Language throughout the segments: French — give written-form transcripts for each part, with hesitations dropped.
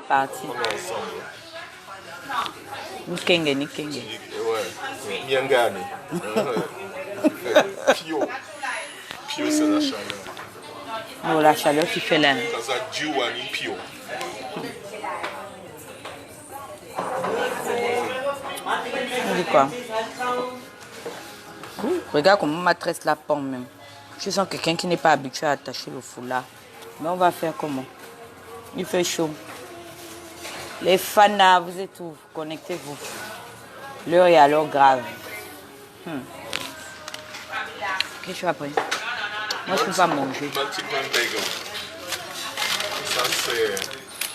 parti. On est ensemble. Nikenge. Ouais. Miangani. Pio. Pio, c'est la chaleur. Oh, la chaleur qui fait là. Ça Jiwani Pio. On dit quoi? Regarde comment ma tresse la pomme même. Je sens quelqu'un qui n'est pas habitué à attacher le foulard. Mais on va faire comment? Il fait chaud. Les fans, vous êtes où? Connectez-vous. L'heure est alors grave. Qu'est-ce que tu as pris? Moi, je ne peux pas manger. Multigram bagel. Ça, c'est...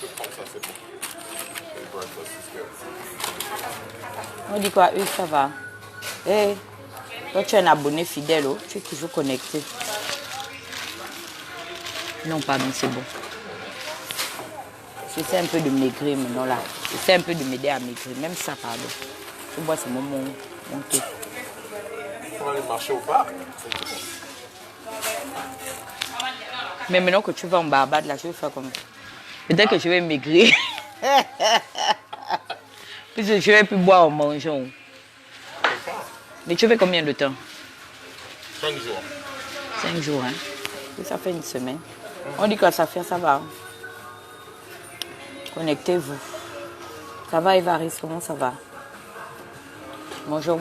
Je pense que ça, c'est bon. Le breakfast is good. On dit quoi? Oui, ça va. Hey, toi, tu es un abonné fidèle, oh. Tu es toujours connecté. Non, pardon, c'est bon. J'essaie un peu de maigrir maintenant là. J'essaie un peu de m'aider à maigrir. Même ça, pardon. Je bois ce moment mon thé. On va aller marcher au parc. Mais maintenant que tu vas en Barbade, là, je vais faire comme... Peut-être que je vais maigrir. Puisque je vais plus boire en mangeant. Mais tu fais combien de temps? 5 jours. 5 jours, hein. Et ça fait une semaine. On dit que ça fait, ça va. Connectez-vous. Ça va, Évariste, comment ça va? Bonjour.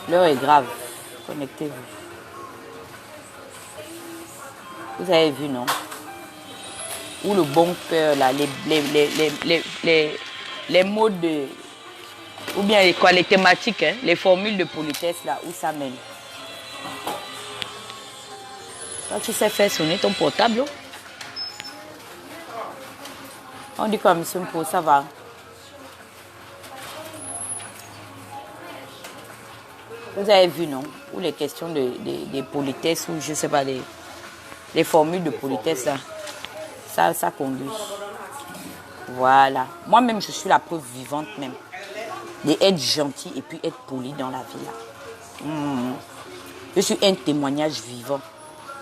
L'heure est grave. Connectez-vous. Vous avez vu, non? Ou le bon cœur, là, les mots de... Ou bien les thématiques, hein, les formules de politesse, là, où ça mène. Toi, tu sais faire sonner ton portable, oh? On dit quoi, monsieur Mpo, ça va? Vous avez vu, non? Ou les questions de politesse, ou je ne sais pas, les formules de politesse, là. Ça conduit. Voilà. Moi-même, je suis la preuve vivante, même. D'être gentil et puis être poli dans la vie, là. Je suis un témoignage vivant.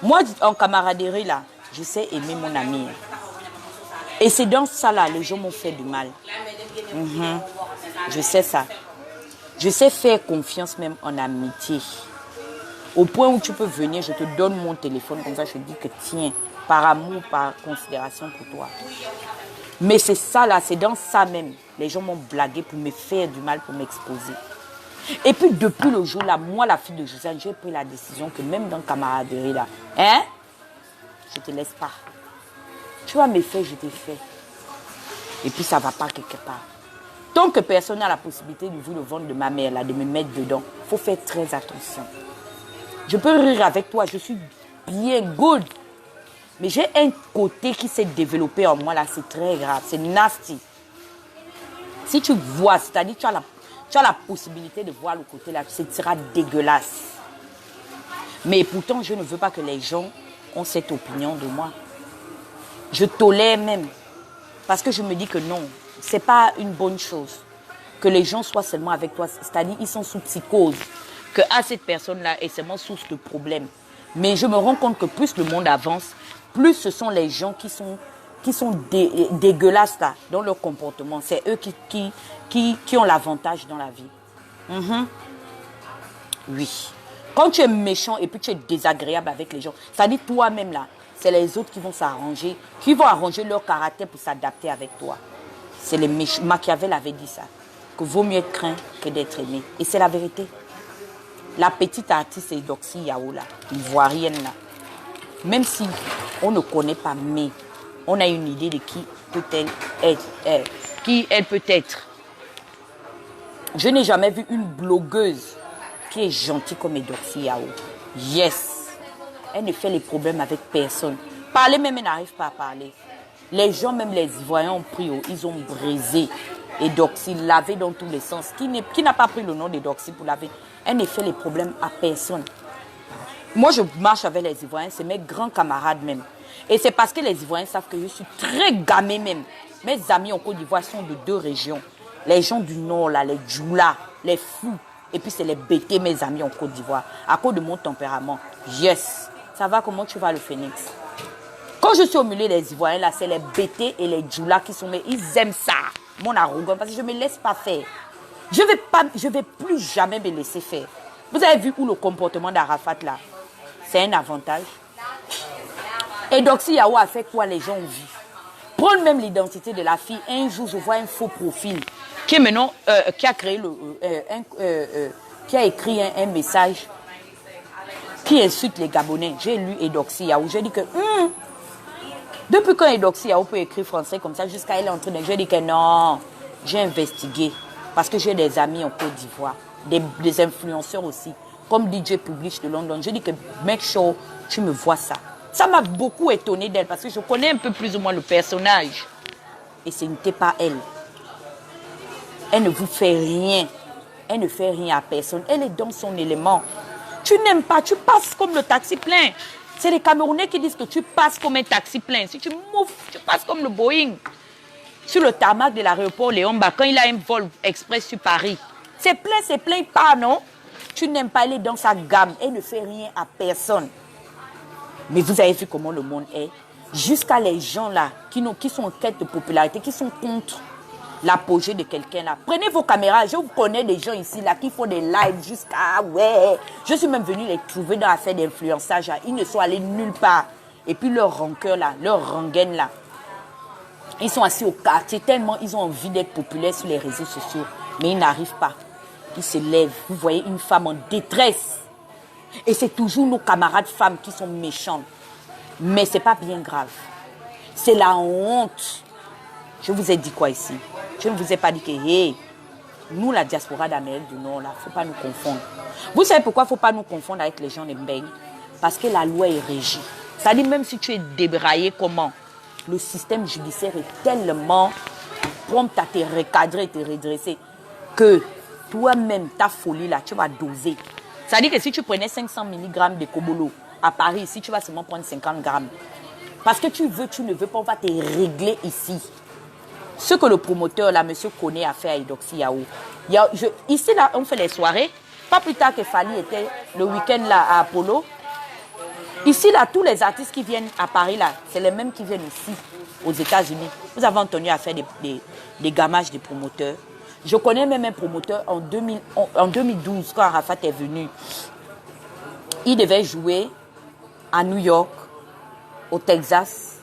Moi, en camaraderie, là, je sais aimer mon ami. Et c'est dans ça, là, les gens m'ont fait du mal. Je sais ça. Je sais faire confiance même en amitié. Au point où tu peux venir, je te donne mon téléphone, comme ça je te dis que tiens, par amour, par considération pour toi. Mais c'est ça là, c'est dans ça même. Les gens m'ont blagué pour me faire du mal, pour m'exposer. Et puis depuis le jour là, moi la fille de Josiane, j'ai pris la décision que même dans la camaraderie là, hein, je te laisse pas. Tu vas me faire, je te fais. Et puis ça va pas quelque part. Tant que personne n'a la possibilité de voir le ventre de ma mère là, de me mettre dedans, il faut faire très attention. Je peux rire avec toi, je suis bien good. Mais j'ai un côté qui s'est développé en moi là, c'est très grave, c'est nasty. Si tu vois, c'est-à-dire tu as la possibilité de voir le côté là, ce sera dégueulasse. Mais pourtant, je ne veux pas que les gens aient cette opinion de moi. Je tolère même. Parce que je me dis que non, ce n'est pas une bonne chose. Que les gens soient seulement avec toi, c'est-à-dire ils sont sous psychose. Que cette personne-là est seulement source de problèmes. Mais je me rends compte que plus le monde avance, plus ce sont les gens qui sont dégueulasses là, dans leur comportement. C'est eux qui ont l'avantage dans la vie. Oui. Quand tu es méchant et puis tu es désagréable avec les gens, ça dit toi-même là, c'est les autres qui vont s'arranger, qui vont arranger leur caractère pour s'adapter avec toi. C'est les méchants. Machiavel avait dit ça, que vaut mieux être craint que d'être aimé. Et c'est la vérité. La petite artiste Eudoxie Yao là, ivoirienne là, même si on ne connaît pas, mais on a une idée de qui peut-elle être, qui elle peut être. Je n'ai jamais vu une blogueuse qui est gentille comme Eudoxie Yao. Yes. Elle ne fait les problèmes avec personne. Parler même, elle n'arrive pas à parler. Les gens, même les Ivoiriens ont pris, ils ont brisé Eudoxie, lavé dans tous les sens. Qui n'a pas pris le nom d'Eudoxie pour laver? Elle ne fait les problèmes à personne. Moi, je marche avec les Ivoiriens, c'est mes grands camarades même. Et c'est parce que les Ivoiriens savent que je suis très gamée même. Mes amis en Côte d'Ivoire sont de 2 régions. Les gens du Nord, là, les Djoula, les Fous, Et puis c'est les bêtés, mes amis, en Côte d'Ivoire. À cause de mon tempérament. Yes. Ça va, comment tu vas, le Phoenix? Quand je suis au milieu des Ivoiriens, là, c'est les bêtés et les djoulas qui sont... Mais ils aiment ça, mon arrogance, parce que je ne me laisse pas faire. Je ne vais plus jamais me laisser faire. Vous avez vu où le comportement d'Arafat, là? C'est un avantage. Et Doxy Yao a fait quoi les gens ont vu? Prendre même l'identité de la fille. Un jour, je vois un faux profil qui est maintenant, qui a créé qui a écrit un message qui insulte les Gabonais. J'ai lu Edoxy Yao. J'ai dit que depuis quand Edoxy Yao peut écrire français comme ça jusqu'à elle entrer, j'ai dit que non, j'ai investigué parce que j'ai des amis en Côte d'Ivoire, des influenceurs aussi, comme DJ Publish de London. J'ai dit que make sure tu me vois ça. Ça m'a beaucoup étonné d'elle parce que je connais un peu plus ou moins le personnage. Et ce n'était pas elle. Elle ne vous fait rien. Elle ne fait rien à personne. Elle est dans son élément. Tu n'aimes pas, tu passes comme le taxi plein. C'est les Camerounais qui disent que tu passes comme un taxi plein. Si tu moves, tu passes comme le Boeing. Sur le tarmac de l'aéroport Léon-Ba, quand il a un vol express sur Paris. C'est plein, pas, non? Tu n'aimes pas, elle est dans sa gamme. Elle ne fait rien à personne. Mais vous avez vu comment le monde est. Jusqu'à les gens là, qui sont en quête de popularité, qui sont contre l'apogée de quelqu'un là. Prenez vos caméras. Je vous connais des gens ici là qui font des lives jusqu'à... Ouais. Je suis même venue les trouver dans l'affaire d'influençage. Ils ne sont allés nulle part. Et puis leur rancœur là, leur rengaine là. Ils sont assis au quartier tellement ils ont envie d'être populaires sur les réseaux sociaux. Mais ils n'arrivent pas. Ils se lèvent. Vous voyez une femme en détresse. Et c'est toujours nos camarades femmes qui sont méchantes. Mais ce n'est pas bien grave. C'est la honte. Je vous ai dit quoi ici? Je ne vous ai pas dit que, hey, nous, la diaspora d'Amérique du Nord, il ne faut pas nous confondre. Vous savez pourquoi il ne faut pas nous confondre avec les gens de Mbeng? Parce que la loi est régie. C'est-à-dire, même si tu es débraillé, comment? Le système judiciaire est tellement prompt à te recadrer, te redresser, que toi-même, ta folie là, tu vas doser. C'est-à-dire que si tu prenais 500 mg de Kobolo à Paris, ici, tu vas seulement prendre 50 grammes. Parce que tu ne veux pas, on va te régler ici. Ce que le promoteur, là, monsieur Koné, a fait à Edoxy Yao. Ici, là, on fait les soirées. Pas plus tard que Fali était le week-end là à Apollo. Ici, là, tous les artistes qui viennent à Paris, là, c'est les mêmes qui viennent ici, aux États-Unis. Vous avez entendu à faire des gammages des promoteurs. Je connais même un promoteur en 2012, quand Arafat est venu. Il devait jouer à New York, au Texas,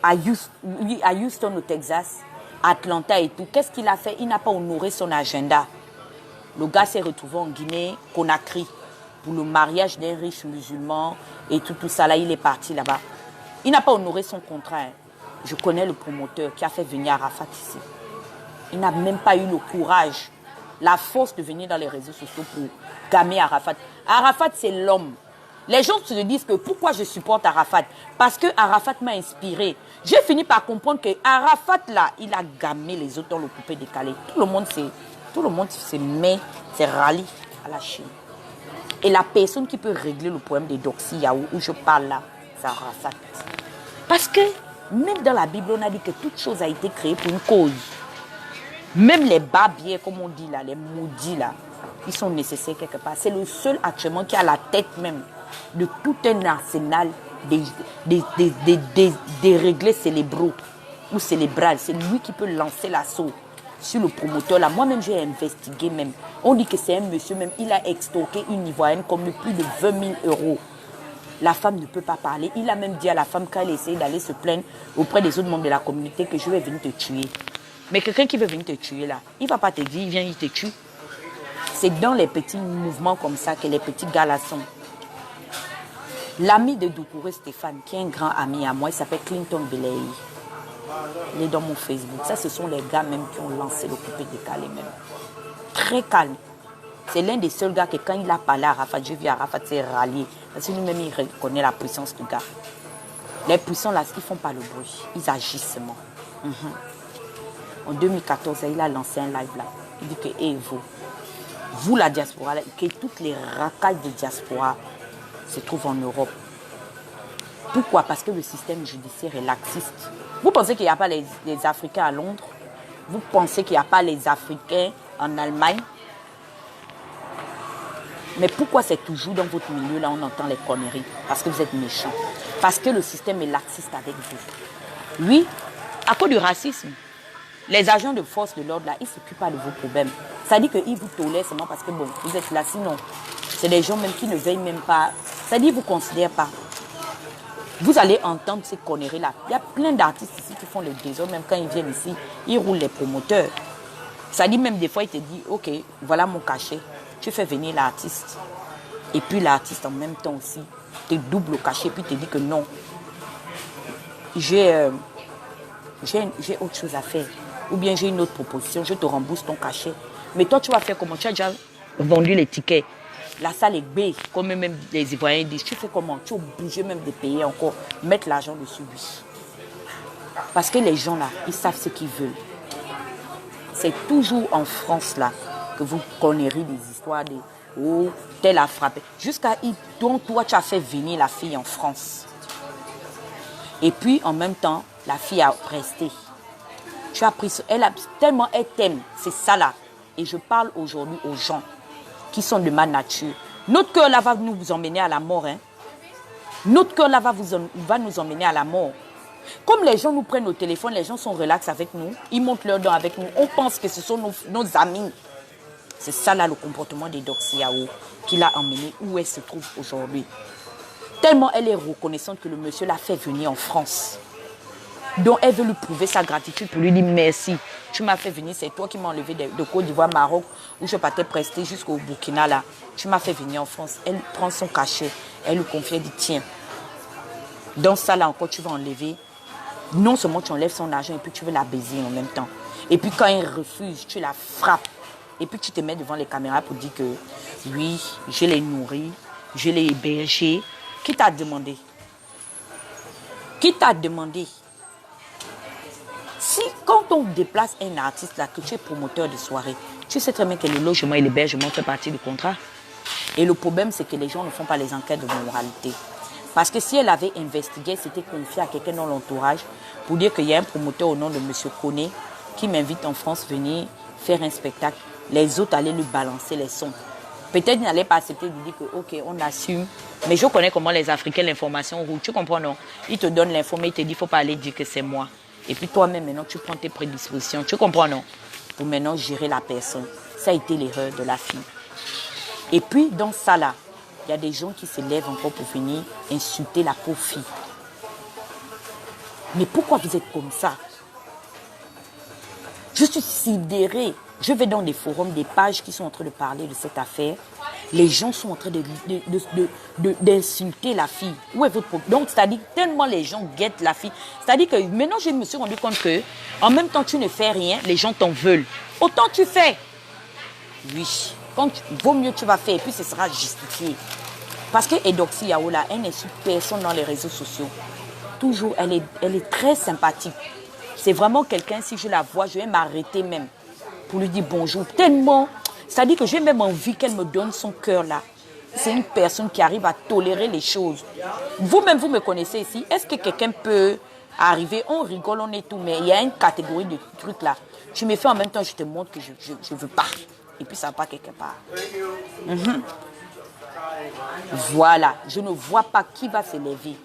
à Houston, au Texas, à Atlanta et tout. Qu'est-ce qu'il a fait? Il n'a pas honoré son agenda. Le gars s'est retrouvé en Guinée, Conakry, pour le mariage d'un riche musulman et tout ça. Là, il est parti là-bas. Il n'a pas honoré son contrat. Je connais le promoteur qui a fait venir Arafat ici. Il n'a même pas eu le courage, la force de venir dans les réseaux sociaux pour gamer Arafat. Arafat, c'est l'homme. Les gens se disent que pourquoi je supporte Arafat? Parce que Arafat m'a inspiré. J'ai fini par comprendre que Arafat, là, il a gamé les autres dans le coupé décalé. Tout le monde s'est rallié à la Chine. Et la personne qui peut régler le problème des Doxy Yao, où je parle là, c'est Arafat. Parce que même dans la Bible, on a dit que toute chose a été créée pour une cause. Même les barbiers, comme on dit là, les maudits là, ils sont nécessaires quelque part. C'est le seul actuellement qui a la tête même de tout un arsenal des réglés cérébraux ou cérébrales. C'est lui qui peut lancer l'assaut sur le promoteur là. Moi-même, j'ai investigué même. On dit que c'est un monsieur même, il a extorqué une Ivoirienne comme plus de 20 000 euros. La femme ne peut pas parler. Il a même dit à la femme quand elle essayait d'aller se plaindre auprès des autres membres de la communauté que je vais venir te tuer. Mais quelqu'un qui veut venir te tuer là, il ne va pas te dire, il vient, il te tue. C'est dans les petits mouvements comme ça que les petits gars là sont. L'ami de Doucouré Stéphane, qui est un grand ami à moi, il s'appelle Clinton Belay. Il est dans mon Facebook. Ça, ce sont les gars même qui ont lancé le coupé décalé même. Très calme. C'est l'un des seuls gars que quand il a parlé à Arafat, j'ai vu Arafat s'est rallié. Parce que lui-même, il reconnaît la puissance du gars. Les puissants là, ils ne font pas le bruit. Ils agissent seulement. En 2014, il a lancé un live là. Il dit que, vous la diaspora, là, que toutes les racailles de diaspora se trouvent en Europe. Pourquoi? Parce que le système judiciaire est laxiste. Vous pensez qu'il n'y a pas les Africains à Londres? Vous pensez qu'il n'y a pas les Africains en Allemagne? Mais pourquoi c'est toujours dans votre milieu, là, on entend les conneries? Parce que vous êtes méchants. Parce que le système est laxiste avec vous. Oui, à cause du racisme. Les agents de force de l'ordre, là, ils ne s'occupent pas de vos problèmes. Ça dit qu'ils vous tolèrent seulement parce que, bon, vous êtes là. Sinon, c'est des gens même qui ne veillent même pas. Ça dit qu'ils ne vous considèrent pas. Vous allez entendre ces conneries-là. Il y a plein d'artistes ici qui font le désordre. Même quand ils viennent ici, ils roulent les promoteurs. Ça dit même des fois, il te dit, OK, voilà mon cachet. Tu fais venir l'artiste. Et puis l'artiste en même temps aussi te double le cachet. Puis te dit que non. J'ai autre chose à faire. Ou bien j'ai une autre proposition. Je te rembourse ton cachet. Mais toi, tu vas faire comment? Tu as déjà vendu les tickets. La salle est B, comme même les Ivoiriens disent. Tu fais comment? Tu es obligé même de payer encore. Mettre l'argent dessus, oui. Parce que les gens là, ils savent ce qu'ils veulent. C'est toujours en France là que vous connaîtrez des histoires de oh, tel a frappé. Jusqu'à donc toi tu as fait venir la fille en France. Et puis en même temps, la fille a presté. Tu as pris elle a tellement elle t'aime, c'est ça là. Et je parle aujourd'hui aux gens qui sont de ma nature. Notre cœur là va nous emmener à la mort. Hein? Notre cœur là va nous emmener à la mort. Comme les gens nous prennent au téléphone, les gens sont relax avec nous, ils montent leurs dents avec nous, on pense que ce sont nos amis. C'est ça là le comportement de Doxy Yao qui l'a emmené où elle se trouve aujourd'hui. Tellement elle est reconnaissante que le monsieur l'a fait venir en France. Donc elle veut lui prouver sa gratitude pour lui dire merci. Tu m'as fait venir, c'est toi qui m'as enlevé de Côte d'Ivoire, Maroc, où je partais prester jusqu'au Burkina là. Tu m'as fait venir en France. Elle prend son cachet, elle lui confie, elle dit tiens. Dans ça là encore tu vas enlever. Non seulement tu enlèves son argent et puis tu veux la baiser en même temps. Et puis quand elle refuse, tu la frappes. Et puis tu te mets devant les caméras pour dire que oui, je l'ai nourri, je l'ai hébergé. Qui t'a demandé? Qui t'a demandé? Si quand on déplace un artiste là, que tu es promoteur de soirée, tu sais très bien que le logement et l'hébergement fait partie du contrat. Et le problème c'est que les gens ne font pas les enquêtes de moralité. Parce que si elle avait investigué, c'était confié à quelqu'un dans l'entourage pour dire qu'il y a un promoteur au nom de M. Koné qui m'invite en France venir faire un spectacle. Les autres allaient lui balancer les sons. Peut-être qu'ils n'allaient pas accepter de dire que ok, on assume. Mais je connais comment les Africains, l'information roule. Tu comprends, non? Ils te donnent l'info, mais ils te disent qu'il ne faut pas aller dire que c'est moi. Et puis toi-même, maintenant, tu prends tes prédispositions. Tu comprends, non? Pour maintenant gérer la personne. Ça a été l'erreur de la fille. Et puis, dans ça là, il y a des gens qui se lèvent encore pour venir insulter la pauvre fille. Mais pourquoi vous êtes comme ça? Je suis sidérée. Je vais dans des forums, des pages qui sont en train de parler de cette affaire. Les gens sont en train d'insulter la fille. Où est votre problème? Donc, c'est-à-dire tellement les gens guettent la fille. C'est-à-dire que maintenant, je me suis rendu compte que en même temps, tu ne fais rien, les gens t'en veulent. Autant tu fais. Oui. Vaut mieux tu vas faire et puis ce sera justifié. Parce que Doxy Yao là, elle n'insulte personne dans les réseaux sociaux. Toujours, elle est très sympathique. C'est vraiment quelqu'un, si je la vois, je vais m'arrêter même pour lui dire bonjour. Tellement, c'est-à-dire que j'ai même envie qu'elle me donne son cœur là. C'est une personne qui arrive à tolérer les choses. Vous-même, vous me connaissez ici. Est-ce que quelqu'un peut arriver, on rigole, on est tout, mais il y a une catégorie de trucs là. Tu me fais en même temps, je te montre que je ne veux pas. Et puis ça va pas quelque part. Voilà, je ne vois pas qui va se lever.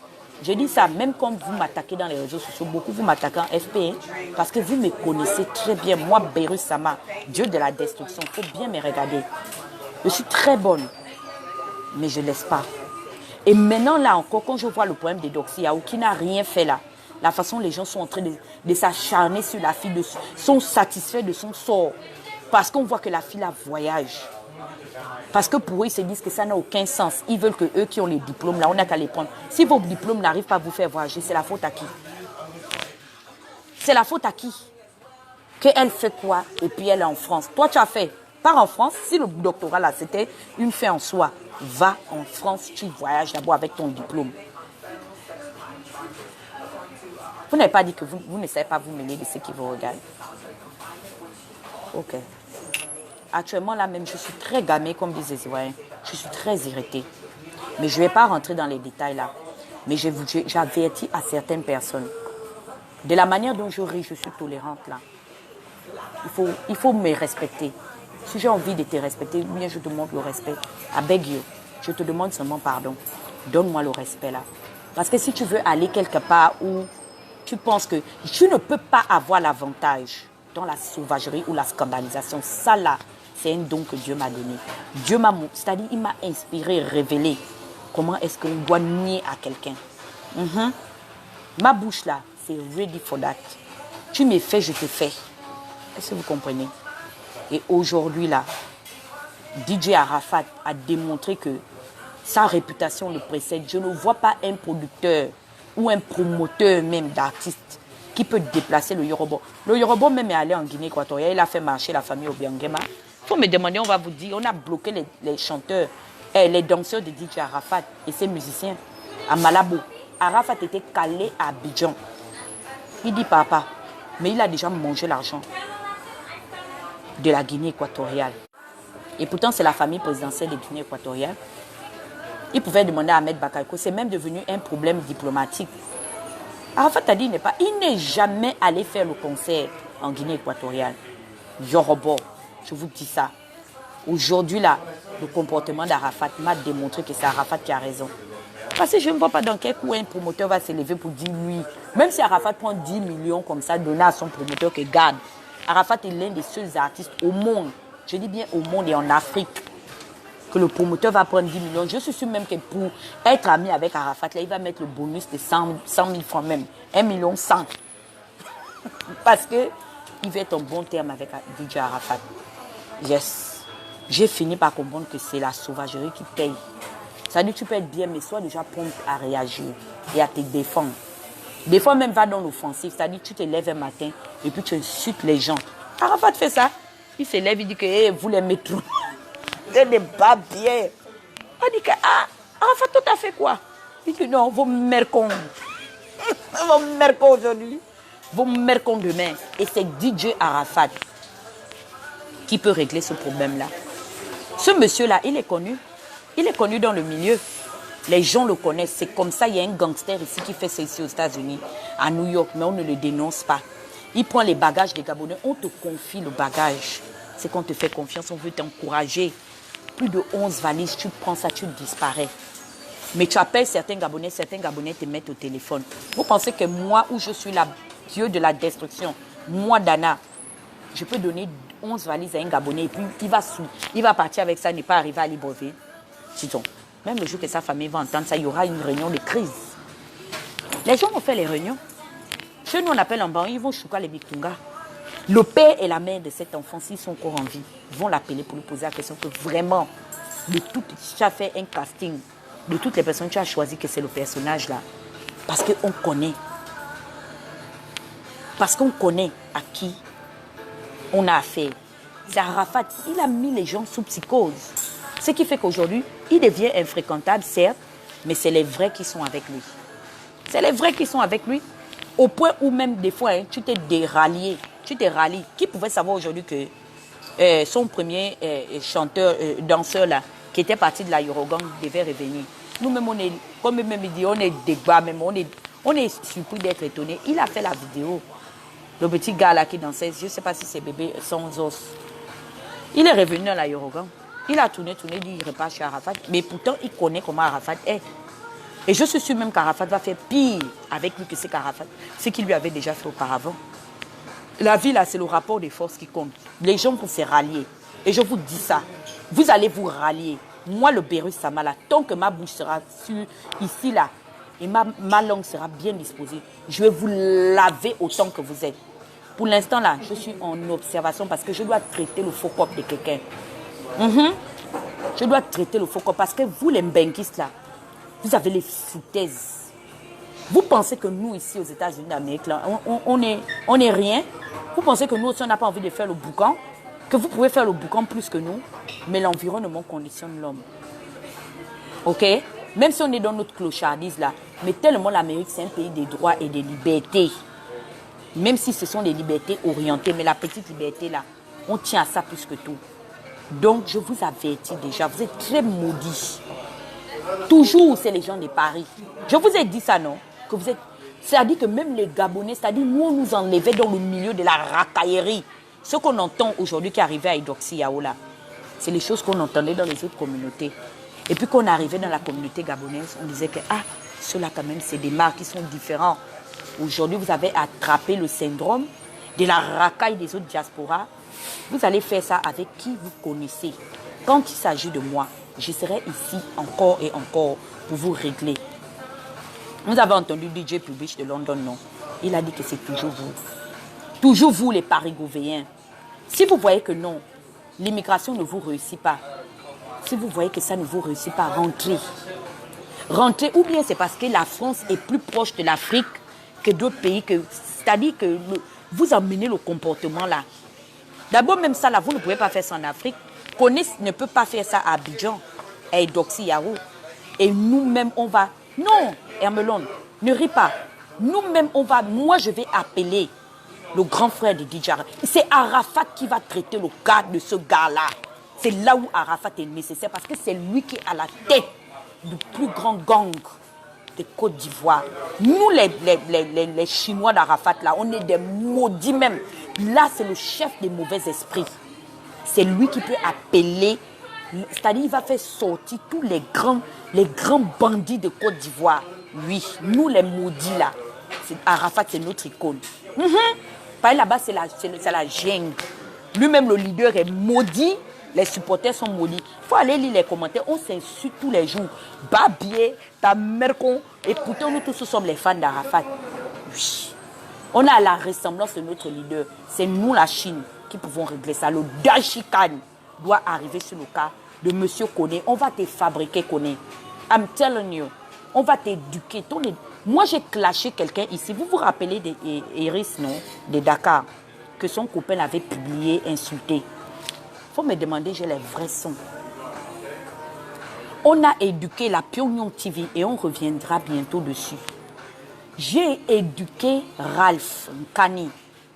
Je dis ça, même quand vous m'attaquez dans les réseaux sociaux, beaucoup vous m'attaquez en FP, hein, parce que vous me connaissez très bien. Moi, Beirut Sama, Dieu de la destruction, il faut bien me regarder. Je suis très bonne, mais je ne laisse pas. Et maintenant, là encore, quand je vois le problème de Doxy Yao, qui n'a rien fait là, la façon dont les gens sont en train de s'acharner sur la fille, sont satisfaits de son sort. Parce qu'on voit que la fille la voyage. Parce que pour eux, ils se disent que ça n'a aucun sens. Ils veulent que eux qui ont les diplômes, là, on n'a qu'à les prendre. Si vos diplômes n'arrivent pas à vous faire voyager, c'est la faute à qui? C'est la faute à qui? Qu'elle fait quoi? Et puis elle est en France. Toi, tu as fait. Pars en France. Si le doctorat, là, c'était une fin en soi, va en France, tu voyages d'abord avec ton diplôme. Vous n'avez pas dit que vous ne savez pas vous mêler de ceux qui vous regardent. Ok. Actuellement, là même, je suis très gamée, comme disent les Ivoiriens. Je suis très irritée. Mais je ne vais pas rentrer dans les détails là. Mais j'avertis à certaines personnes. De la manière dont je ris, je suis tolérante là. Il faut me respecter. Si j'ai envie de te respecter, bien je te montre le respect. I beg you. Je te demande seulement pardon. Donne-moi le respect là. Parce que si tu veux aller quelque part où tu penses que tu ne peux pas avoir l'avantage dans la sauvagerie ou la scandalisation, ça là, c'est un don que Dieu m'a donné. Dieu m'a, c'est-à-dire, il m'a inspiré, révélé comment est-ce qu'on doit nier à quelqu'un. Ma bouche là, c'est ready for that. Tu me fais, je te fais. Est-ce que vous comprenez? Et aujourd'hui là, DJ Arafat a démontré que sa réputation le précède. Je ne vois pas un producteur ou un promoteur même d'artistes qui peut déplacer le Yoruba. Le Yoruba même est allé en Guinée équatoriale. Il a fait marcher la famille Obiangema. Il faut me demander, on va vous dire, on a bloqué les chanteurs, les danseurs de DJ Arafat et ses musiciens à Malabo. Arafat était calé à Abidjan. Il dit papa, mais il a déjà mangé l'argent de la Guinée équatoriale. Et pourtant, c'est la famille présidentielle de Guinée équatoriale. Il pouvait demander à Ahmed Bakayoko, c'est même devenu un problème diplomatique. Arafat a dit, il n'est jamais allé faire le concert en Guinée équatoriale. Yoruba, je vous dis ça. Aujourd'hui, là, le comportement d'Arafat m'a démontré que c'est Arafat qui a raison. Parce que je ne vois pas dans quel coup un promoteur va s'élever pour dire lui. Même si Arafat prend 10 millions comme ça, donner à son promoteur que garde. Arafat est l'un des seuls artistes au monde, je dis bien au monde et en Afrique, que le promoteur va prendre 10 millions. Je suis sûr même que pour être ami avec Arafat, là, il va mettre le bonus de 100 000 francs même. 1 million 100. Parce qu'il veut être en bon terme avec DJ Arafat. Yes. J'ai fini par comprendre que c'est la sauvagerie qui paye. Ça dit que tu peux être bien, mais sois déjà prompt à réagir et à te défendre. Des fois même va dans l'offensive, c'est-à-dire que tu te lèves un matin et puis tu insultes les gens. Arafat fait ça. Il se lève, il dit que hey, vous les métros, vous n'êtes pas bien. On dit que Arafat, toi t'as fait quoi? Il dit non, vos mercons. Vos mercons aujourd'hui, vos mercons demain. Et c'est DJ Arafat qui peut régler ce problème-là. Ce monsieur-là, il est connu. Il est connu dans le milieu. Les gens le connaissent. C'est comme ça, il y a un gangster ici qui fait ça ici aux États-Unis, à New York, mais on ne le dénonce pas. Il prend les bagages des Gabonais. On te confie le bagage. C'est qu'on te fait confiance, on veut t'encourager. Plus de 11 valises, tu prends ça, tu disparais. Mais tu appelles certains Gabonais te mettent au téléphone. Vous pensez que moi, où je suis là, Dieu de la destruction, moi, Dana, je peux donner 11 valises à un Gabonais et puis il va partir avec ça, n'est pas arrivé à Libreville. Sinon, même le jour que sa famille va entendre ça, il y aura une réunion de crise. Les gens vont faire les réunions. Chez nous, on appelle en bas, ils vont chouka les Bikunga. Le père et la mère de cet enfant, s'ils sont encore en vie, vont l'appeler pour lui poser la question que vraiment, tu as fait un casting de toutes les personnes, tu as choisi que c'est le personnage là. Parce qu'on connaît. Parce qu'on connaît à qui on a affaire. C'est Arafat, il a mis les gens sous psychose. Ce qui fait qu'aujourd'hui, il devient infréquentable, certes, mais c'est les vrais qui sont avec lui. C'est les vrais qui sont avec lui. Au point où même des fois, tu t'es dérallié. Tu t'es rallié. Qui pouvait savoir aujourd'hui que son premier danseur là, qui était parti de la Eurogang, devait revenir. Nous-mêmes, on est, comme même il dit, on est des bas, même on est surpris d'être étonné. Il a fait la vidéo. Le petit gars là qui dansait, je ne sais pas si c'est bébé sans os. Il est revenu à la Eurogang. Il a tourné, il dit il repart chez Arafat. Mais pourtant, il connaît comment Arafat est. Et je suis sûr même qu'Arafat va faire pire avec lui que ce qu'Arafat, ce qu'il lui avait déjà fait auparavant. La vie, là, c'est le rapport des forces qui compte. Les gens vont se rallier. Et je vous dis ça. Vous allez vous rallier. Moi, le Berus Samala, tant que ma bouche sera ici, là, et ma langue sera bien disposée, je vais vous laver autant que vous êtes. Pour l'instant, là, je suis en observation parce que je dois traiter le faux cop de quelqu'un. Je dois traiter le faux cop parce que vous, les mbenguistes, là, vous avez les foutaises. Vous pensez que nous, ici, aux États-Unis d'Amérique, là, on est rien. Vous pensez que nous aussi, on n'a pas envie de faire le boucan, que vous pouvez faire le boucan plus que nous, mais l'environnement conditionne l'homme. OK? Même si on est dans notre clochardise, là, mais tellement l'Amérique, c'est un pays des droits et des libertés. Même si ce sont des libertés orientées, mais la petite liberté, là, on tient à ça plus que tout. Donc, je vous avertis déjà, vous êtes très maudits. Toujours, c'est les gens de Paris. Je vous ai dit ça, non? Que vous êtes... C'est-à-dire que même les Gabonais, c'est-à-dire nous, on nous enlevait dans le milieu de la racaillerie. Ce qu'on entend aujourd'hui qui est arrivé à Eudoxie Yao là, c'est les choses qu'on entendait dans les autres communautés. Et puis qu'on arrivait dans la communauté gabonaise, on disait que ceux-là quand même, c'est des marques qui sont différents. Aujourd'hui, vous avez attrapé le syndrome de la racaille des autres diasporas. Vous allez faire ça avec qui vous connaissez. Quand il s'agit de moi, je serai ici encore et encore pour vous régler. Vous avez entendu DJ Publish de London, non? Il a dit que c'est toujours vous. Toujours vous, les Parigovéens. Si vous voyez que non, l'immigration ne vous réussit pas, si vous voyez que ça ne vous réussit pas, rentrez. Rentrez, ou bien c'est parce que la France est plus proche de l'Afrique que d'autres pays. C'est-à-dire que vous emmenez le comportement là. D'abord, même ça là, vous ne pouvez pas faire ça en Afrique. Koné ne peut pas faire ça à Abidjan, à Eudoxie Yao. Et nous-mêmes, on va... Non, Hermelon, ne ris pas. Nous-mêmes, on va... Moi, je vais appeler le grand frère de DJ Arafat. C'est Arafat qui va traiter le cas de ce gars-là. C'est là où Arafat est nécessaire parce que c'est lui qui est à la tête du plus grand gang de Côte d'Ivoire. Nous, les Chinois d'Arafat, là, on est des maudits même. Là, c'est le chef des mauvais esprits. C'est lui qui peut appeler, c'est-à-dire il va faire sortir tous les grands bandits de Côte d'Ivoire. Oui, nous les maudits là, Arafat c'est notre icône. Par là-bas c'est la jungle. Lui-même le leader est maudit, les supporters sont maudits. Il faut aller lire les commentaires, on s'insulte tous les jours. Babier, ta mère con, et pourtant nous tous sommes les fans d'Arafat. Oui. On a la ressemblance de notre leader, c'est nous la Chine qui pouvons régler ça. Le Dachikan doit arriver sur le cas de Monsieur Koné. On va te fabriquer Koné. I'm telling you. On va t'éduquer. Moi, j'ai clashé quelqu'un ici. Vous vous rappelez d'Iris, non? De Dakar. Que son copain l'avait publié, insulté. Il faut me demander, j'ai les vrais sons. On a éduqué la Pyongyang TV et on reviendra bientôt dessus. J'ai éduqué Ralph Nkani.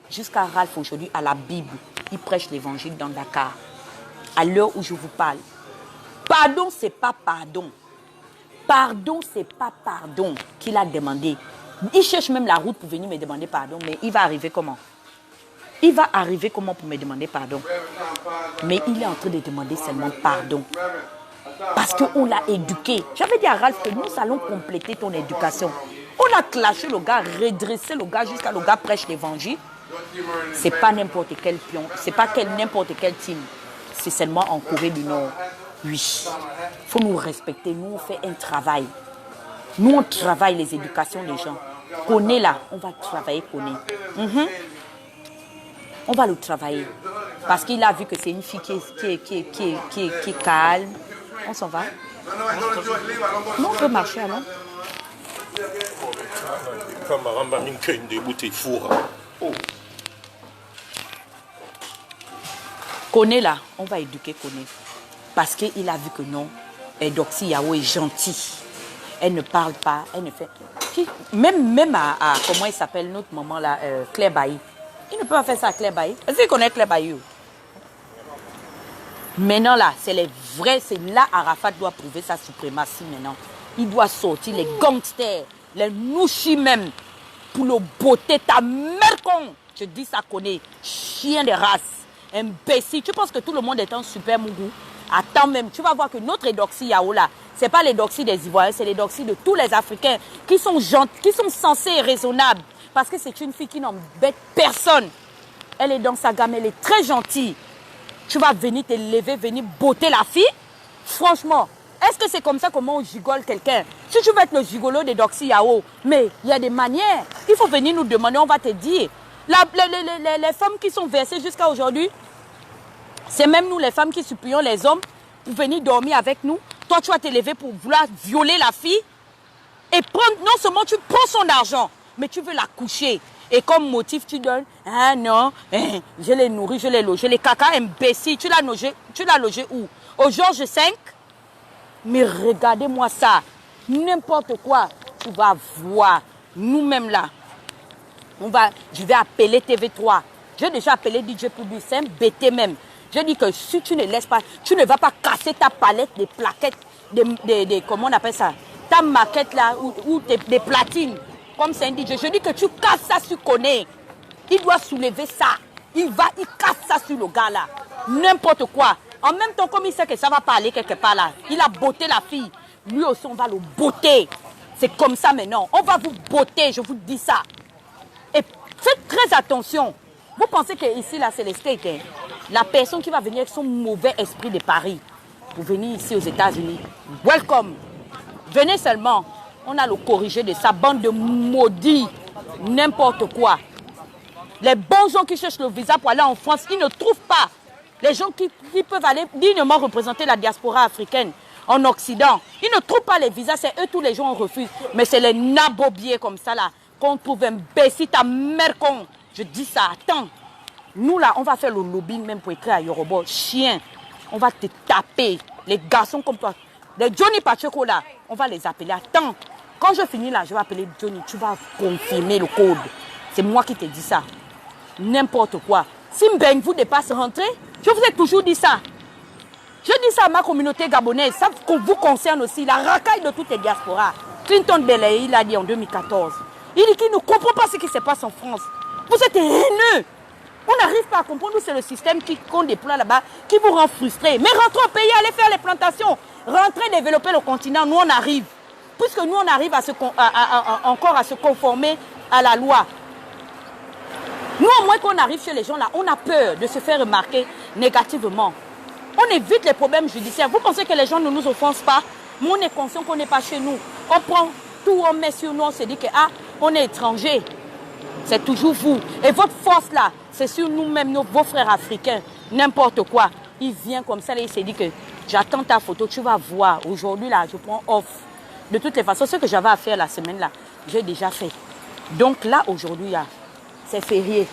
Jusqu'à Ralph aujourd'hui à la Bible. Il prêche l'évangile dans Dakar. À l'heure où je vous parle. Pardon, c'est pas pardon. Pardon, c'est pas pardon qu'il a demandé. Il cherche même la route pour venir me demander pardon. Mais il va arriver comment? Il va arriver comment pour me demander pardon? Mais il est en train de demander seulement pardon. Parce qu'on l'a éduqué. J'avais dit à Ralph que nous allons compléter ton éducation. On a clashé le gars, redressé le gars jusqu'à le gars prêche l'évangile. C'est pas n'importe quel pion, c'est pas n'importe quel team. C'est seulement en Corée du Nord. Oui. Il faut nous respecter. Nous, on fait un travail. Nous, on travaille les éducations des gens. Koné là, on va travailler Koné. On va le travailler. Parce qu'il a vu que c'est une fille qui est calme. On s'en va. Non, on peut marcher alors. Koné là, on va éduquer Koné. Parce qu'il a vu que non, Eudoxie Yao est gentille. Elle ne parle pas, elle ne fait... Même à comment il s'appelle notre maman là, Claire Bailly. Il ne peut pas faire ça à Claire Bailly. Est-ce qu'il connaît Claire Bailly? Maintenant là, c'est les vrais, c'est là Arafat doit prouver sa suprématie maintenant. Il doit sortir les gangsters, les nouchis même, pour le beauté. Ta mère con, je dis ça connaît, chien de race, imbécile. Tu penses que tout le monde est un super mougou? Attends même, tu vas voir que notre Eudoxie Yao là, ce n'est pas l'Eudoxie des Ivoiriens, c'est l'Eudoxie de tous les Africains qui sont gentils, qui sont censés et raisonnables. Parce que c'est une fille qui n'embête personne. Elle est dans sa gamme, elle est très gentille. Tu vas venir te lever, venir botter la fille? Franchement, est-ce que c'est comme ça comment on gigole quelqu'un? Si tu veux être le gigolo d'Eudoxie Yao, mais il y a des manières. Il faut venir nous demander, on va te dire. Les femmes qui sont versées jusqu'à aujourd'hui, c'est même nous les femmes qui supplions les hommes pour venir dormir avec nous. Toi, tu vas te lever pour vouloir violer la fille et prendre, non seulement tu prends son argent, mais tu veux la coucher. Et comme motif, tu donnes, ah non, je l'ai nourri, je l'ai logé. Les caca imbéciles, tu l'as logé où? Au Georges V? Mais regardez-moi ça. N'importe quoi, tu vas voir. Nous-mêmes là, je vais appeler TV3. J'ai déjà appelé DJ Public, c'est un BT même. Je dis que si tu ne laisses pas, tu ne vas pas casser ta palette des plaquettes, comment on appelle ça? Ta maquette là, ou des platines. Comme c'est un DJ, je dis que tu casses ça sur Koné. Il doit soulever ça. il casse ça sur le gars là. N'importe quoi. En même temps, comme il sait que ça va pas aller quelque part là, il a botté la fille. Lui aussi, on va le botter. C'est comme ça maintenant. On va vous botter, je vous dis ça. Et faites très attention. Vous pensez que ici, là, c'est les States. Hein? La personne qui va venir avec son mauvais esprit de Paris pour venir ici aux États-Unis, welcome. Venez seulement. On a le corrigé de sa bande de maudits. N'importe quoi. Les bons gens qui cherchent le visa pour aller en France, ils ne trouvent pas. Les gens qui peuvent aller dignement représenter la diaspora africaine en Occident, ils ne trouvent pas les visas, c'est eux tous les jours on refuse. Mais c'est les nabobiers comme ça là, qu'on trouve imbécile, ta mère con. Je dis ça, attends. Nous là, on va faire le lobbying même pour écrire à Yoruba. Chien, on va te taper. Les garçons comme toi, les Johnny Pacheco là, on va les appeler. Attends, quand je finis là, je vais appeler Johnny, tu vas confirmer le code. C'est moi qui te dis ça. N'importe quoi. Si Mbeng vous dépasse, rentrez. Je vous ai toujours dit ça. Je dis ça à ma communauté gabonaise. Ça vous concerne aussi. La racaille de toutes les diasporas. Clinton Belay, il a dit en 2014. Il dit qu'il ne comprend pas ce qui se passe en France. Vous êtes haineux. On n'arrive pas à comprendre. C'est le système qu'on déploie là-bas qui vous rend frustré. Mais rentrez au pays, allez faire les plantations. Rentrez développer le continent. Nous, on arrive. Puisque nous, on arrive encore à se conformer à la loi. Nous, au moins, quand on arrive chez les gens là, on a peur de se faire remarquer négativement. On évite les problèmes judiciaires. Vous pensez que les gens ne nous offensent pas? Mais on est conscient qu'on n'est pas chez nous. On prend tout, on met sur nous, on se dit que on est étranger. C'est toujours vous. Et votre force là, c'est sur nous-mêmes, vos frères africains. N'importe quoi. Il vient comme ça, là, il s'est dit que j'attends ta photo, tu vas voir. Aujourd'hui là, je prends off. De toutes les façons, ce que j'avais à faire la semaine là, j'ai déjà fait. Donc là, aujourd'hui, c'est férié.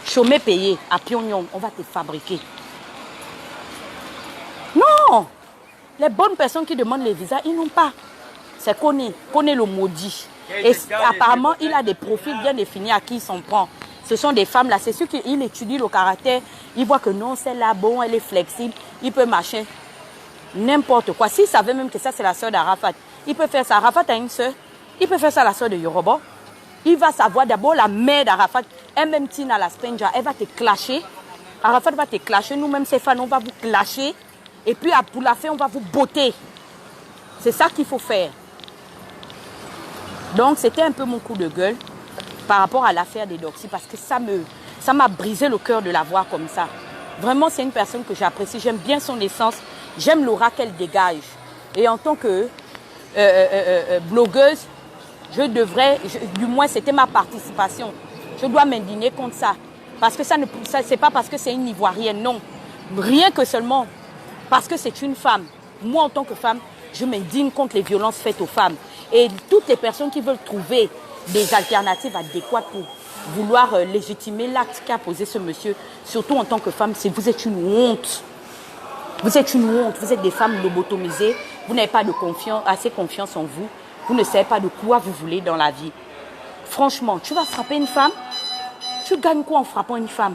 Chômé payé à Pyongyang, on va te fabriquer. Non! Les bonnes personnes qui demandent les visas, ils n'ont pas. C'est qu'on est le maudit. Et apparemment, il a des profils bien définis à qui il s'en prend. Ce sont des femmes là, c'est sûr qu'il étudie le caractère. Il voit que non, celle-là, bon, elle est flexible, il peut marcher. N'importe quoi. S'il savait même que ça, c'est la soeur d'Arafat, il peut faire ça. Arafat a une soeur, il peut faire ça à la soeur de Yoruba. Il va savoir d'abord la mère d'Arafat, elle-même Tina la Spenja, elle va te clasher. Arafat va te clasher, nous-mêmes, ces fans, on va vous clasher. Et puis, pour la fin, on va vous botter. C'est ça qu'il faut faire. Donc, c'était un peu mon coup de gueule par rapport à l'affaire des Doxy, parce que ça m'a brisé le cœur de la voir comme ça. Vraiment, c'est une personne que j'apprécie. J'aime bien son essence. J'aime l'aura qu'elle dégage. Et en tant que blogueuse, du moins c'était ma participation. Je dois m'indigner contre ça. Parce que ça c'est pas parce que c'est une Ivoirienne, non. Rien que seulement parce que c'est une femme. Moi, en tant que femme, je m'indigne contre les violences faites aux femmes. Et toutes les personnes qui veulent trouver des alternatives adéquates pour vouloir légitimer l'acte qu'a posé ce monsieur, surtout en tant que femme, vous êtes une honte. Vous êtes une honte. Vous êtes des femmes lobotomisées. Vous n'avez pas assez confiance en vous. Vous ne savez pas de quoi vous voulez dans la vie. Franchement, tu vas frapper une femme, tu gagnes quoi en frappant une femme?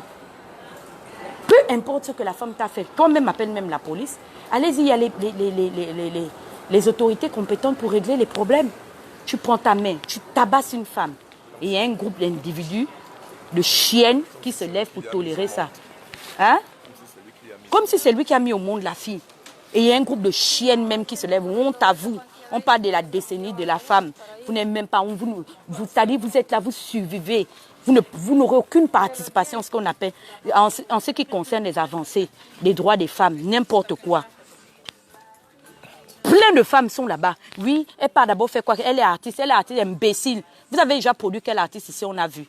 Peu importe ce que la femme t'a fait, toi-même appelle même la police. Allez-y, il y a les autorités compétentes pour régler les problèmes. Tu prends ta main, tu tabasses une femme. Et il y a un groupe d'individus, de chiennes qui se lèvent pour tolérer ça. Hein? Comme si c'est lui qui a mis au monde la fille. Et il y a un groupe de chiennes même qui se lèvent. Honte à vous. On parle de la décennie de la femme. Vous n'êtes même pas... C'est-à-dire vous êtes là, vous survivez. Vous n'aurez aucune participation en ce qu'on appelle... En ce qui concerne les avancées, les droits des femmes, n'importe quoi. Plein de femmes sont là-bas. Oui, elle part d'abord faire quoi? Elle est artiste imbécile. Vous avez déjà produit quel artiste ici, on a vu?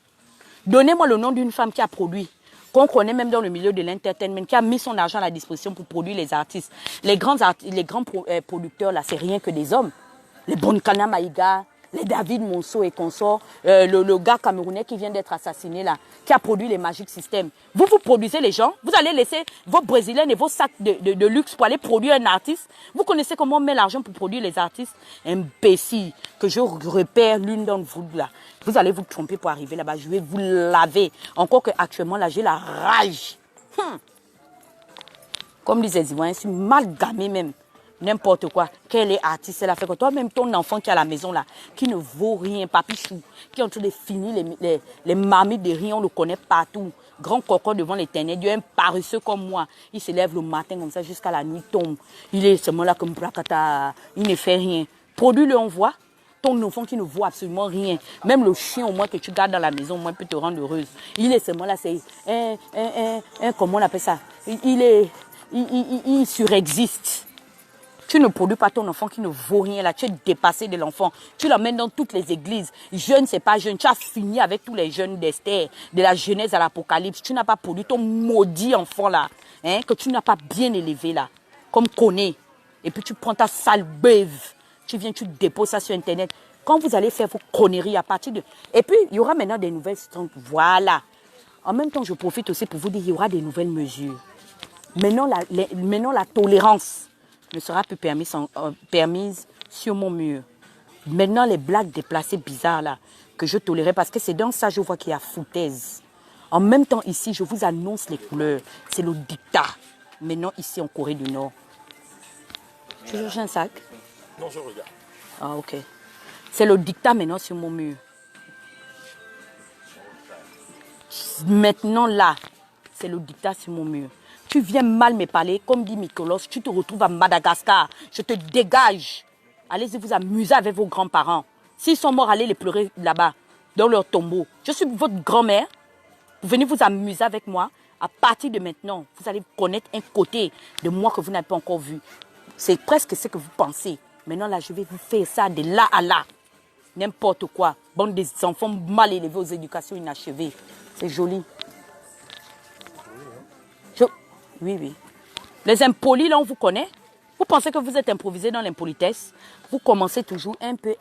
Donnez-moi le nom d'une femme qui a produit. Qu'on connaît même dans le milieu de l'entertainment, qui a mis son argent à la disposition pour produire les artistes. Les grands producteurs, là, c'est rien que des hommes. Les Bonkana Maïga, les David Monceau et consorts, le gars camerounais qui vient d'être assassiné, là, qui a produit les Magic System. Vous produisez les gens, vous allez laisser vos Brésiliennes et vos sacs de luxe pour aller produire un artiste. Vous connaissez comment on met l'argent pour produire les artistes? Imbécile, que je repère l'une d'entre vous, là. Vous allez vous tromper pour arriver là-bas. Je vais vous laver. Encore qu'actuellement, là, j'ai la rage. Comme disait Ivoiriens, je suis mal gamé même. n'importe quoi. Qu'elle est artiste, elle a fait que toi-même, ton enfant qui est à la maison là, qui ne vaut rien, papichou, qui est en train de finir les marmites de rien, on le connaît partout. Grand coco devant l'éternel, Dieu est un paresseux comme moi. Il se lève le matin comme ça jusqu'à la nuit tombe. Il est seulement là comme Brakata, il ne fait rien. Produis-le, on voit. Ton enfant qui ne vaut absolument rien. Même le chien au moins que tu gardes dans la maison, au moins peut te rendre heureuse. Il est seulement là, c'est comment on appelle ça? Il surexiste. Tu ne produis pas ton enfant qui ne vaut rien là. Tu es dépassé de l'enfant. Tu l'emmènes dans toutes les églises. Jeune, c'est pas jeune. Tu as fini avec tous les jeunes d'Esther, de la Genèse à l'Apocalypse. Tu n'as pas produit ton maudit enfant là, hein, que tu n'as pas bien élevé là, comme connaît. Et puis tu prends ta sale beuve. Tu viens, tu déposes ça sur Internet. Quand vous allez faire vos conneries à partir de... Et puis, il y aura maintenant des nouvelles... Voilà. En même temps, je profite aussi pour vous dire qu'il y aura des nouvelles mesures. Maintenant, la tolérance ne sera plus permise sur mon mur. Maintenant, les blagues déplacées bizarres là, que je tolérais, parce que c'est dans ça que je vois qu'il y a foutaise. En même temps, ici, je vous annonce les couleurs. C'est le dictat. Maintenant, ici, en Corée du Nord. Tu cherches un sac? Non, je regarde. Ah, ok. C'est le dictat maintenant sur mon mur. Maintenant, là, c'est le dictat sur mon mur. Tu viens mal me parler, comme dit Mikolos, tu te retrouves à Madagascar. Je te dégage. Allez-y vous amuser avec vos grands-parents. S'ils sont morts, allez les pleurer là-bas, dans leur tombeau. Je suis votre grand-mère. Vous venez vous amuser avec moi. À partir de maintenant, vous allez connaître un côté de moi que vous n'avez pas encore vu. C'est presque ce que vous pensez. Maintenant, là, je vais vous faire ça de là à là. N'importe quoi. Bande des enfants mal élevés aux éducations inachevées. C'est joli. Oui, oui. Les impolis, là, on vous connaît. Vous pensez que vous êtes improvisé dans l'impolitesse. Vous commencez toujours un peu,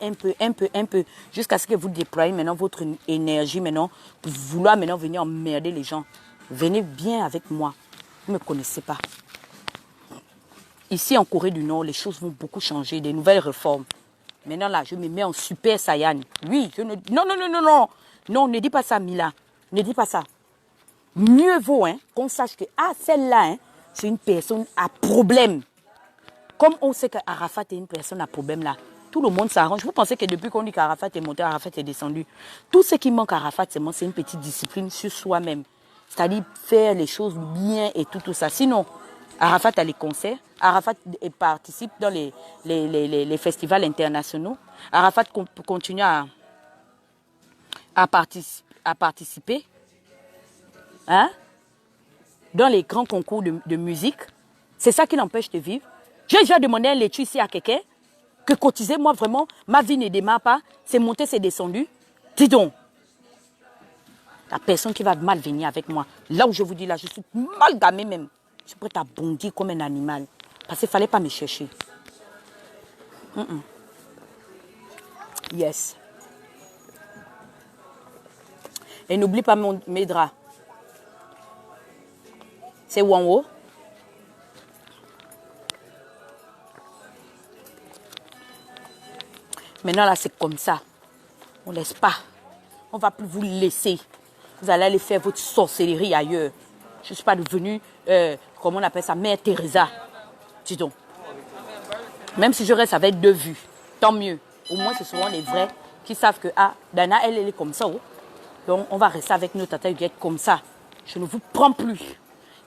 jusqu'à ce que vous déployez maintenant votre énergie maintenant pour vouloir maintenant venir emmerder les gens. Venez bien avec moi. Vous ne me connaissez pas. Ici, en Corée du Nord, les choses vont beaucoup changer, des nouvelles réformes. Maintenant, là, je me mets en super Saiyan. Oui, non, ne dis pas ça, Mila. Ne dis pas ça. Mieux vaut qu'on sache que celle-là, c'est une personne à problème. Comme on sait qu'Arafat est une personne à problème là, tout le monde s'arrange. Vous pensez que depuis qu'on dit qu'Arafat est monté, Arafat est descendu. Tout ce qui manque à Arafat, c'est une petite discipline sur soi-même. C'est-à-dire faire les choses bien et tout ça. Sinon, Arafat a les concerts, Arafat participe dans les festivals internationaux, Arafat continue à participer dans les grands concours de musique. C'est ça qui l'empêche de vivre. J'ai déjà demandé un laitue ici à quelqu'un que cotiser, moi vraiment, ma vie ne démarre pas, c'est monté, c'est descendu. Dis donc, la personne qui va mal venir avec moi, là où je vous dis là, je suis mal gamée même. Je suis prête à bondir comme un animal. Parce qu'il ne fallait pas me chercher. Yes. Et n'oublie pas mes draps. C'est Wanwo. Maintenant, là, c'est comme ça. On ne laisse pas. On ne va plus vous laisser. Vous allez aller faire votre sorcellerie ailleurs. Je ne suis pas devenue, comment on appelle ça, Mère Teresa. Dis donc. Même si je reste avec 2 vues, tant mieux. Au moins, ce seront les vrais qui savent que, Dana, elle est comme ça. Oh. Donc, on va rester avec nos tata Huguette comme ça. Je ne vous prends plus.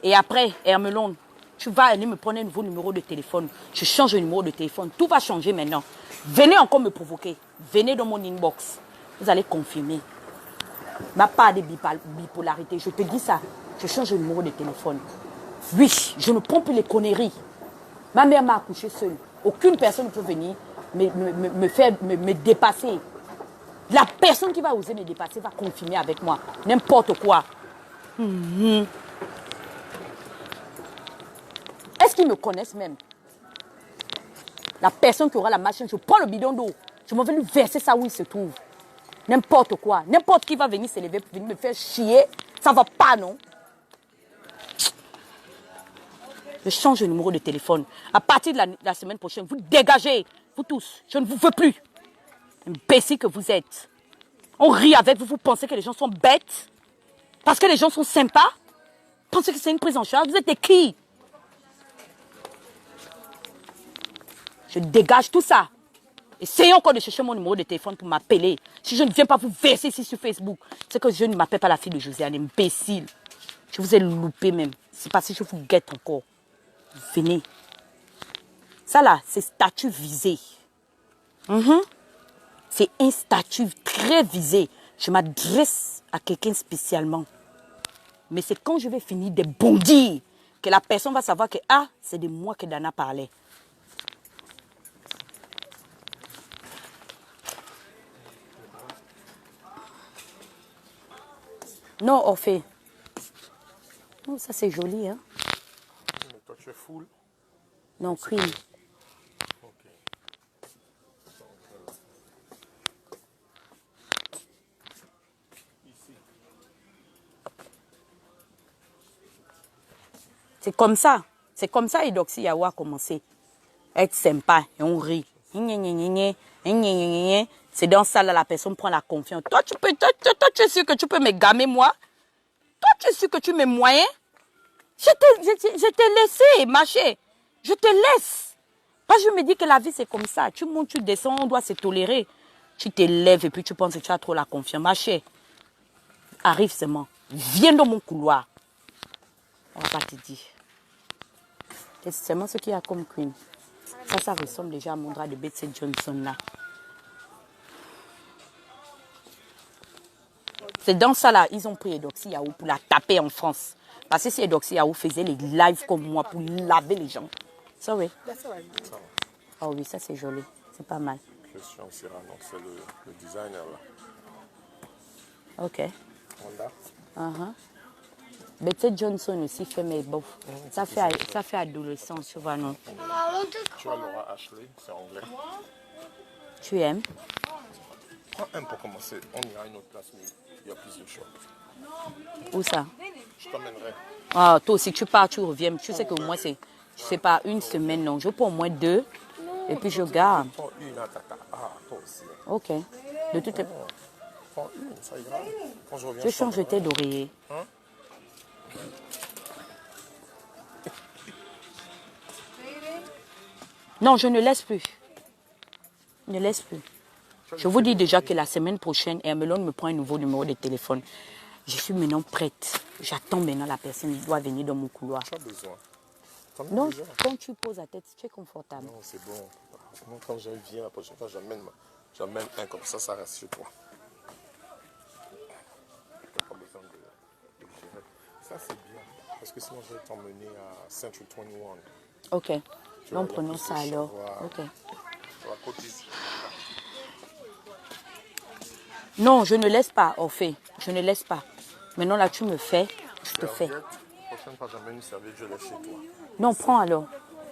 Et après, Hermelon, tu vas aller me prendre un nouveau numéro de téléphone. Je change le numéro de téléphone. Tout va changer maintenant. Venez encore me provoquer. Venez dans mon inbox. Vous allez confirmer. Ma part de bipolarité. Je te dis ça. Je change le numéro de téléphone. Oui, je ne prends plus les conneries. Ma mère m'a accouché seule. Aucune personne ne peut venir me dépasser. La personne qui va oser me dépasser va confirmer avec moi. N'importe quoi. Est-ce qu'ils me connaissent même? La personne qui aura la machine, je prends le bidon d'eau. Je m'en vais lui verser ça où il se trouve. N'importe quoi. N'importe qui va venir s'élever pour venir me faire chier. Ça va pas, non? Je change le numéro de téléphone. À partir de la semaine prochaine, vous dégagez. Vous tous. Je ne vous veux plus. Imbécile que vous êtes. On rit avec vous. Vous pensez que les gens sont bêtes? Parce que les gens sont sympas? Pensez que c'est une prise en charge? Vous êtes des qui? Je dégage tout ça. Essayez encore de chercher mon numéro de téléphone pour m'appeler. Si je ne viens pas vous verser ici sur Facebook, c'est que je ne m'appelle pas la fille de Josiane, imbécile. Je vous ai loupé même. C'est parce que je vous guette encore. Venez. Ça là, c'est statut visé. C'est un statut très visé. Je m'adresse à quelqu'un spécialement. Mais c'est quand je vais finir de bondir que la personne va savoir que ah, c'est de moi que Dana parlait. Non, Orphée. Oh, ça c'est joli, hein. Mais toi, tu es full. Non, Queen. Ok. Ici. C'est comme ça. C'est comme ça Eudoxie Yahoo a commencé. Être sympa et on rit. C'est dans ça là la personne prend la confiance. Toi, tu es sûr que tu peux me gamer moi? Toi, tu es sûr que tu mets moyen? Je t'ai laissé marcher. Je te laisse. Parce que je me dis que la vie, c'est comme ça. Tu montes, tu descends, on doit se tolérer. Tu t'élèves et puis tu penses que tu as trop la confiance. Marcher. Arrive seulement. Viens dans mon couloir. On va pas te dire. C'est seulement ce qu'il y a comme Queen. Ça ressemble déjà à mon drap de Betsy Johnson là. C'est dans ça là, ils ont pris Eudoxie Yahoo pour la taper en France. Parce que si Eudoxie Yahoo faisait les lives comme moi pour laver les gens. Sorry. Oh oui, ça c'est joli. C'est pas mal. Christian Cyrano, c'est le designer là. Ok. Voilà. Betsy Johnson aussi fait mes bofs. Ça fait adolescence, tu vois, non? Tu as Laura Ashley, c'est anglais. Tu aimes? Prends un pour commencer. On ira à une autre place, mais il y a plus de choix. Où ça? Je t'emmènerai. Ah, toi aussi, tu pars, tu reviens. Tu sais que moi, c'est, je sais pas, une semaine, non. Je prends au moins 2 et puis je garde. Prends une à tata. Ah, toi aussi. Ok. De toutes les... Prends une, ça ira. Quand je reviens, Je change de tête d'oreiller. Hein? Non, je ne laisse plus. Ne laisse plus. Je vous dis déjà que la semaine prochaine, Hermelone me prend un nouveau numéro de téléphone. Je suis maintenant prête. J'attends maintenant la personne. Il doit venir dans mon couloir. Tu as besoin. Non, quand tu poses la tête, tu es confortable. Non, c'est bon. Moi, quand je viens la prochaine fois, j'amène un comme ça reste chez toi. Tu n'as pas besoin de gérer. Ça, c'est bien. Parce que sinon, je vais t'emmener à Century 21. Ok. Donc, prenons ça alors. Ok. Non, je ne laisse pas, Orphée. Je ne laisse pas. Maintenant, là, tu me fais, je te fais. La prochaine fois, j'amène une serviette, je laisse chez toi. Non, prends alors.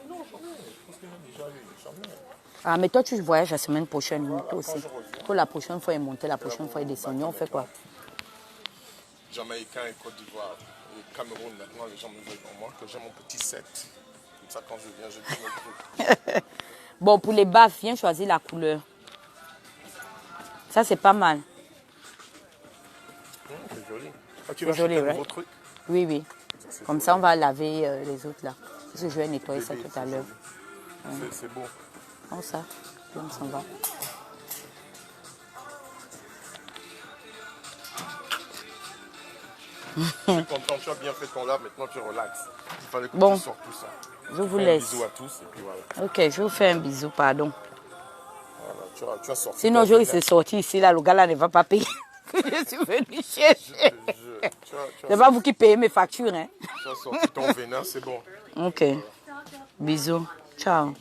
Non, parce qu'il y en a déjà eu, jamais. Ah, mais toi, tu voyages la semaine prochaine, toi aussi. Pour la prochaine fois, il est monté, la prochaine fois, il est descendu. On fait quoi? Jamaïcain et Côte d'Ivoire. Et Cameroun, maintenant, les gens me veulent pour moi que j'ai mon petit set. Comme ça, quand je viens, je dis mon truc. Bon, pour les baffes, viens choisir la couleur. Ça, c'est pas mal. C'est joli. Ah, tu vas joli, acheter un ouais. nouveau truc? Oui, oui. Comme ça, on va laver les autres là. Parce que je vais nettoyer ça tout à l'heure. C'est beau. Comme ça, puis on s'en va. Je suis content, tu as bien fait ton lave, maintenant tu relaxes. Il fallait que Bon. tu sortes tout ça. Je vous Un laisse. bisou à tous et puis voilà. Ok, je vous fais un bisou, pardon. Voilà, tu as sorti. Sinon, je suis sorti ici, là, le gars là ne va pas payer. Je suis venu chercher. C'est pas vous qui payez mes factures, hein. Tu as sorti ton venin, c'est bon. Ok. Bisous. Ciao.